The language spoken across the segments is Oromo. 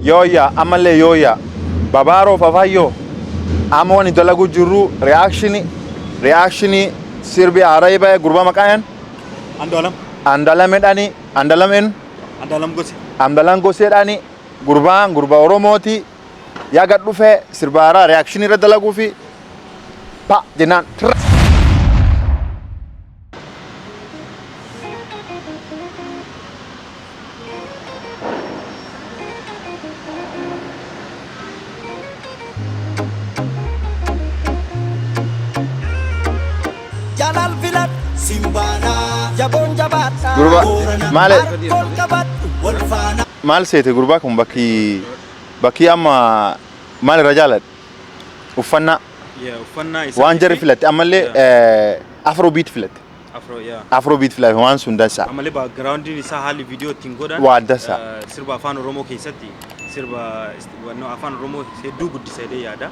Yooya ammallee yooya babaaroo fafayyoo amma wani dalagu jirru reaction sirbi haaraa ba'e gurbaa maqaan Andalamedhani Andalam goseedhani gurbaa Oromooti yaa gad dhufee sirba haaraa reaction irra dalaguu fi pa jennaan Gurba maal seete gurbaa kun bakki amma maal irra jaalladhe uffannaa waan jarri filatte ammallee afrobeat filatte afrobeat filatte waan sun dansa ammallee backgroundin isaa haalli viidiyoo ittiin godhan waan dansa sirba afaan Oromoo keessatti sirba afaan Oromoo hedduu guddiseedee yaada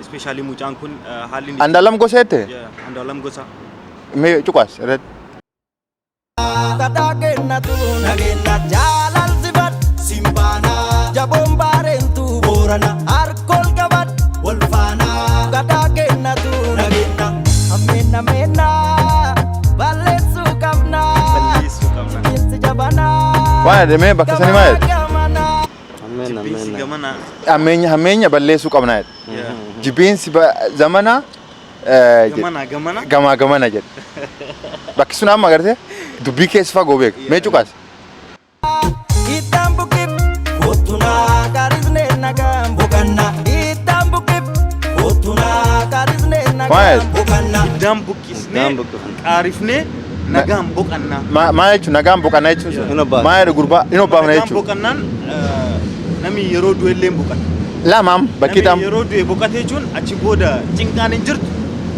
especially mucaan kun haalli Andalam goseette Andalam gosa mee cuqaas irratti Kadagena tu nagena jalal sibat simbana jabon barentu borana arkol gabat wolfana kadagena tu nagena amena balesu kamna jabana waan deme bakka sani maal amena amenya balesu kamna jibinsi zamana gamana jedh bakki sun amma garte dubbii keessa fagoo beek mee cuqaas itaan bukif kotuna karisne nagam bukanna itaan bukif kotuna karisne nagam bukanna itaan bukisne qarifne nagam bukanna maa jechuun nagam bukanna jechuun maa jedhu gurbaa hin obbaafne jechuun bukannaan nami yeroo du'ellee bukanna lamaam bakki tam yeroo du'e bukate jechuun achi booda cinqaan hin jirtu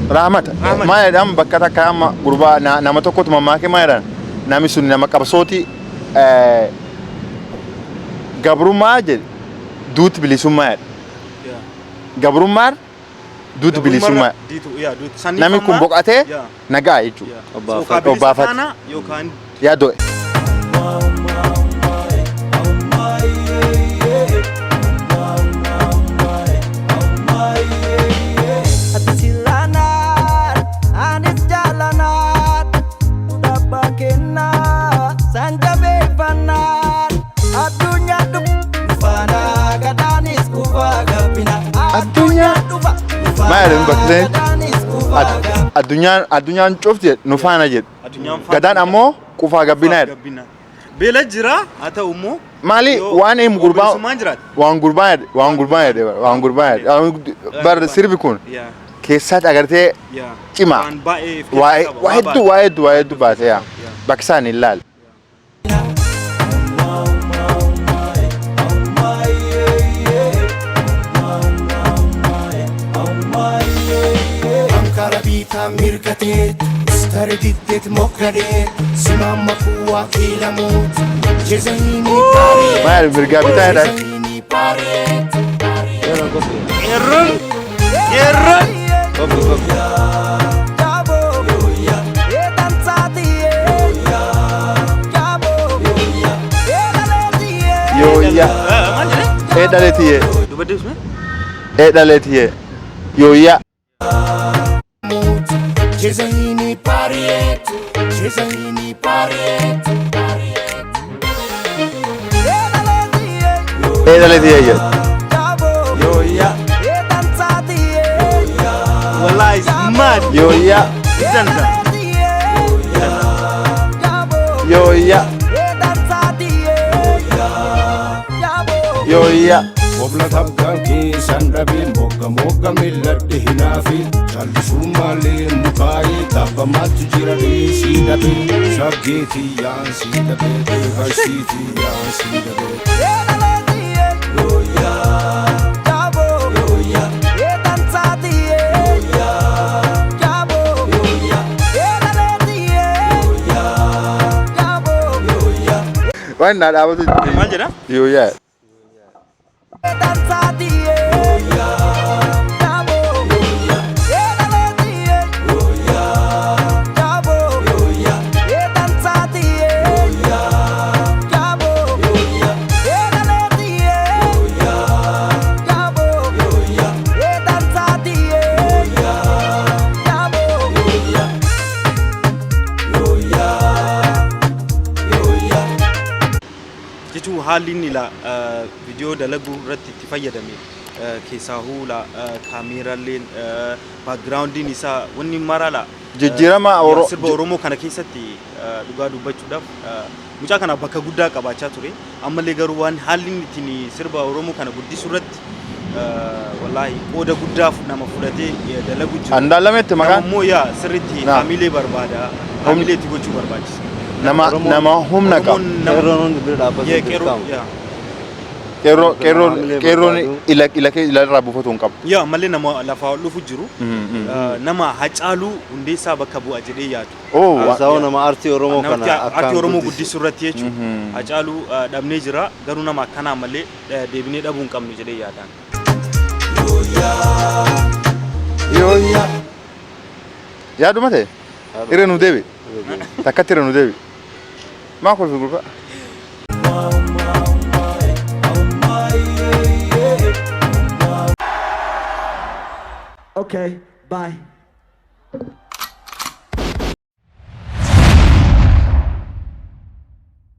Rahmata maa jedham bakka takka amma gurbaa nama tokkotu mammaakee maa jedhan nami sun nama qabsooti gabrummaa jedhe duuti bilisummaa jedhe gabrummaan duuti bilisummaa nami kun boqatee nagaa jechuudha obbaafate yaa do'e addunyaan cufti nufaana jedhu gadaan ammoo qufaa gabbinaa jedhu beela jira haa ta'u immoo maali waan himu gurbaa waan gurbaa jedhe bar sirbi kun keessatti agartee cimaa waa hedduu baasee bakki isaan hin laal mirgate stardiddet mokade simamma kuwa kilamut jezayni maal mirga bitaada errun yoya edaletiye yoya Jezayni pariet edaletiye yoya wallahi mad yoya yoya Obla tabkan ki sandabi moga milladde hinafi Shallisumale mukai tabba matu jirade sidabe Shaggeti yan sidabe Gashiti yan sidabe Yoya Jabo Yoya Etan sadiye Yoya Jabo Yoya Edaletiye Yoya Jabo Yoya waan na dhaabatu maal jedha yoya haalli inni la viidiyoo dalaguu irratti itti fayyadame keessaa huula kaameeraaleen baakgiraawundiin isaa wanni mara la jijjiirama sirba Oromoo kana keessatti dhugaa dubbachuudhaaf mucaa kana bakka guddaa qabaachaa ture ammallee garuu waan haalli inni ittiin sirba Oromoo kana guddisuu irratti wallahi qooda guddaa nama fudhatee dalaguu jira. Andaalamette maqaan ammoo yaa sirriitti haamilee barbaada haamilee itti gochuu barbaachisa. nama humna qabu. Qeerroon ila buufatu hin qabu. Yaa ammallee nama lafaa dhufu jiru nama Hacaaluu Hundeessaa bakka bu'a jedhee yaadu. Saawwan nama aartii Oromoo kana aartii Oromoo guddisuu irratti jechuudha. Hacaaluu dhabnee jira garuu nama akkanaa malee deebinee dhabuu hin qabnu jedhee yaadaan. Yaaduma ta'e irra nu deebi takkatti irra nu deebi maa kolfi gurba. Okay, bye.